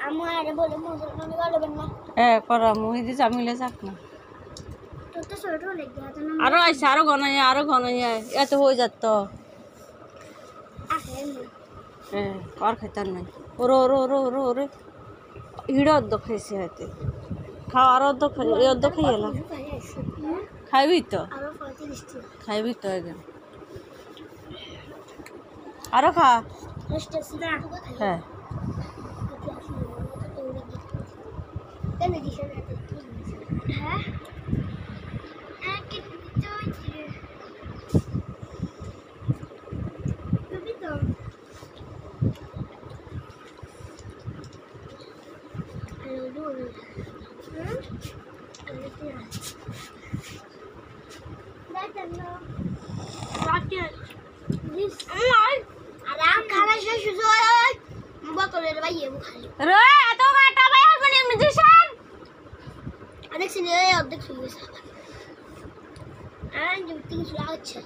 আমার বলে মজা মনে করবেন না করা মুহিদি জামিলে যাক না তো তো ছোট লেগে আছে না আরো আইসা আরো ঘনাইয়া এত হয়ে যাত তো আসেন আর খাইতার নাই ওরে ওরে ওরে ওরে ওরে হিড়ে অর্ধ খাইছে হয়তো খাও আরো অর্ধ খাই এই অর্ধ খাই এলাম খাইবি তো আরো 35 খাইবি তো একদম আরো খা হ্যাঁ হ্যাঁ আরাম খানা শেষ হয়ে বোতলের বাইয়ে খালি রে এত কাটা ভাই আপনি মিউজিশিয়ান অনেক সিনে অর্ধেক শুয়ে গেছে আর যদি কিছু লাগছে